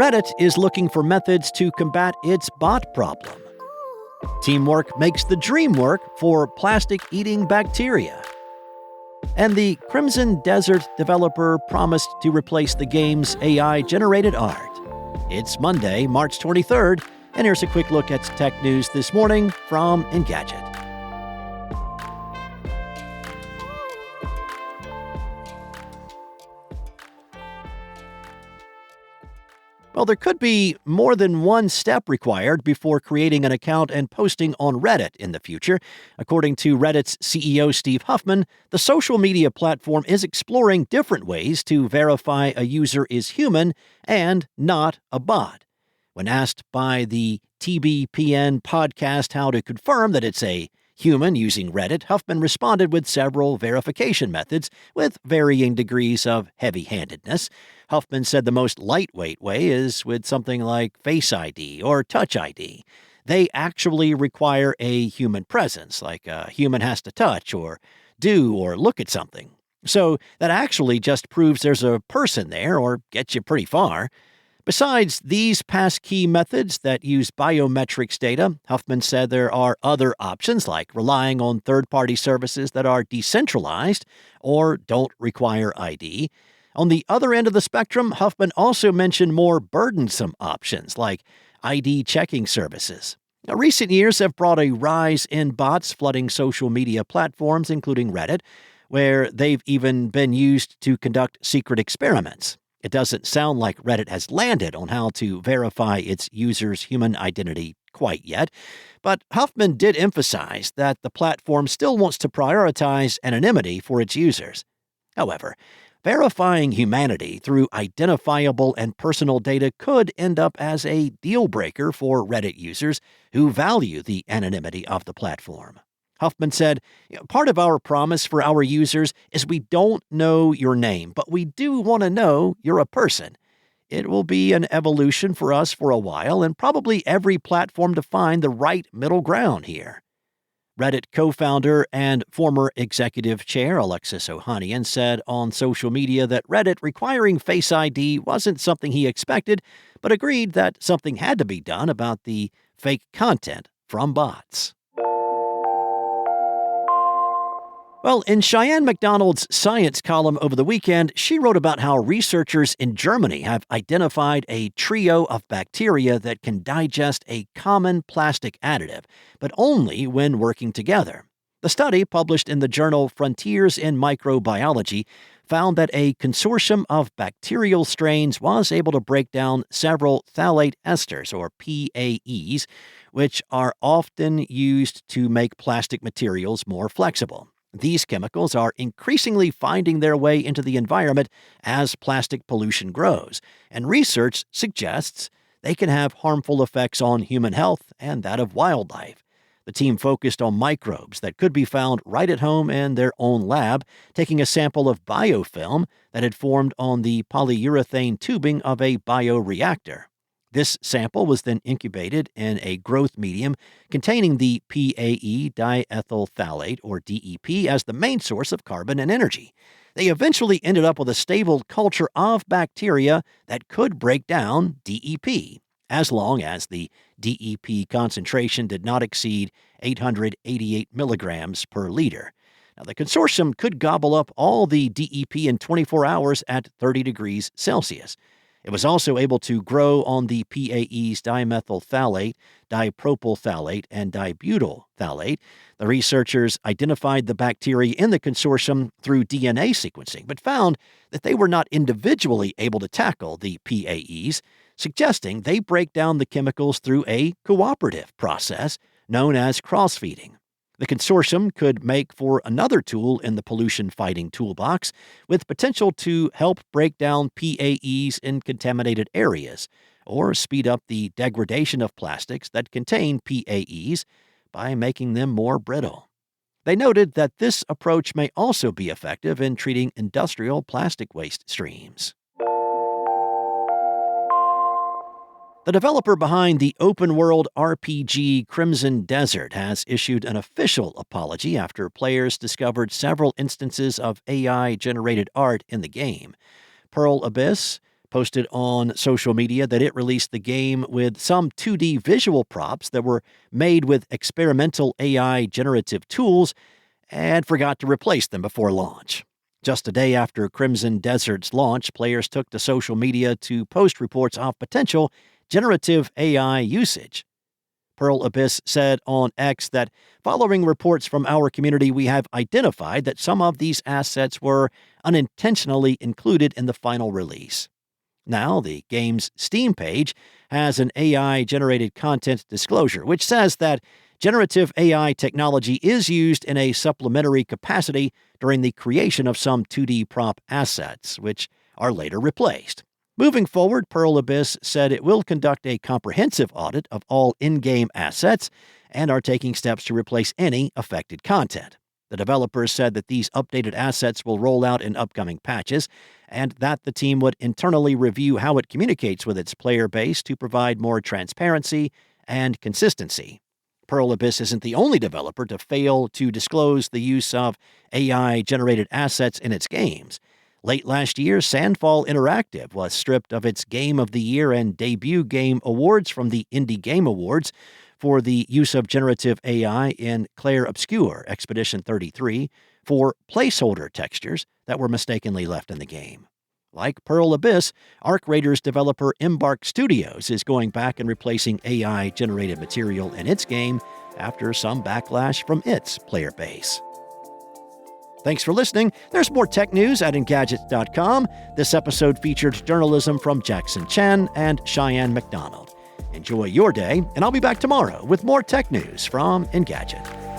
Reddit is looking for methods to combat its bot problem. Teamwork makes the dream work for plastic-eating bacteria. And the Crimson Desert developer promised to replace the game's AI-generated art. It's Monday, March 23rd, and here's a quick look at tech news this morning from Engadget. Well, there could be more than one step required before creating an account and posting on Reddit in the future. According to Reddit's CEO Steve Huffman, the social media platform is exploring different ways to verify a user is human and not a bot. When asked by the TBPN podcast how to confirm that it's a human using Reddit, Huffman responded with several verification methods with varying degrees of heavy-handedness. Huffman said the most lightweight way is with something like Face ID or Touch ID. They actually require a human presence, like a human has to touch or do or look at something. So that actually just proves there's a person there or gets you pretty far. Besides these passkey methods that use biometrics data, Huffman said there are other options like relying on third-party services that are decentralized or don't require ID. On the other end of the spectrum, Huffman also mentioned more burdensome options like ID checking services. Now, recent years have brought a rise in bots flooding social media platforms, including Reddit, where they've even been used to conduct secret experiments. It doesn't sound like Reddit has landed on how to verify its users' human identity quite yet, but Huffman did emphasize that the platform still wants to prioritize anonymity for its users. However, verifying humanity through identifiable and personal data could end up as a deal-breaker for Reddit users who value the anonymity of the platform. Huffman said, "Part of our promise for our users is we don't know your name, but we do want to know you're a person. It will be an evolution for us for a while, and probably every platform to find the right middle ground here." Reddit co-founder and former executive chair Alexis Ohanian said on social media that Reddit requiring Face ID wasn't something he expected, but agreed that something had to be done about the fake content from bots. Well, in Cheyenne MacDonald's science column over the weekend, she wrote about how researchers in Germany have identified a trio of bacteria that can digest a common plastic additive, but only when working together. The study, published in the journal Frontiers in Microbiology, found that a consortium of bacterial strains was able to break down several phthalate esters, or PAEs, which are often used to make plastic materials more flexible. These chemicals are increasingly finding their way into the environment as plastic pollution grows, and research suggests they can have harmful effects on human health and that of wildlife. The team focused on microbes that could be found right at home in their own lab, taking a sample of biofilm that had formed on the polyurethane tubing of a bioreactor. This sample was then incubated in a growth medium containing the PAE diethyl phthalate, or DEP, as the main source of carbon and energy. They eventually ended up with a stable culture of bacteria that could break down DEP, as long as the DEP concentration did not exceed 888 milligrams per liter. Now, the consortium could gobble up all the DEP in 24 hours at 30 degrees Celsius. It was also able to grow on the PAE's dimethyl phthalate, dipropyl phthalate, and dibutyl phthalate. The researchers identified the bacteria in the consortium through DNA sequencing, but found that they were not individually able to tackle the PAEs, suggesting they break down the chemicals through a cooperative process known as cross-feeding. The consortium could make for another tool in the pollution-fighting toolbox, with potential to help break down PAEs in contaminated areas, or speed up the degradation of plastics that contain PAEs by making them more brittle. They noted that this approach may also be effective in treating industrial plastic waste streams. The developer behind the open-world RPG Crimson Desert has issued an official apology after players discovered several instances of AI-generated art in the game. Pearl Abyss, posted on social media that it released the game with some 2D visual props that were made with experimental AI generative tools and forgot to replace them before launch. Just a day after Crimson Desert's launch, players took to social media to post reports of potential generative AI usage. Pearl Abyss said on X that following reports from our community, we have identified that some of these assets were unintentionally included in the final release. Now, the game's Steam page has an AI-generated content disclosure, which says that generative AI technology is used in a supplementary capacity during the creation of some 2D prop assets, which are later replaced. Moving forward, Pearl Abyss said it will conduct a comprehensive audit of all in-game assets and are taking steps to replace any affected content. The developers said that these updated assets will roll out in upcoming patches, and that the team would internally review how it communicates with its player base to provide more transparency and consistency. Pearl Abyss isn't the only developer to fail to disclose the use of AI-generated assets in its games. Late last year, Sandfall Interactive was stripped of its Game of the Year and Debut Game awards from the Indie Game Awards for the use of generative AI in Clair Obscur Expedition 33 for placeholder textures that were mistakenly left in the game. Like Pearl Abyss, Arc Raiders developer Embark Studios is going back and replacing AI-generated material in its game after some backlash from its player base. Thanks for listening. There's more tech news at Engadget.com. This episode featured journalism from Jackson Chen and Cheyenne MacDonald. Enjoy your day, and I'll be back tomorrow with more tech news from Engadget.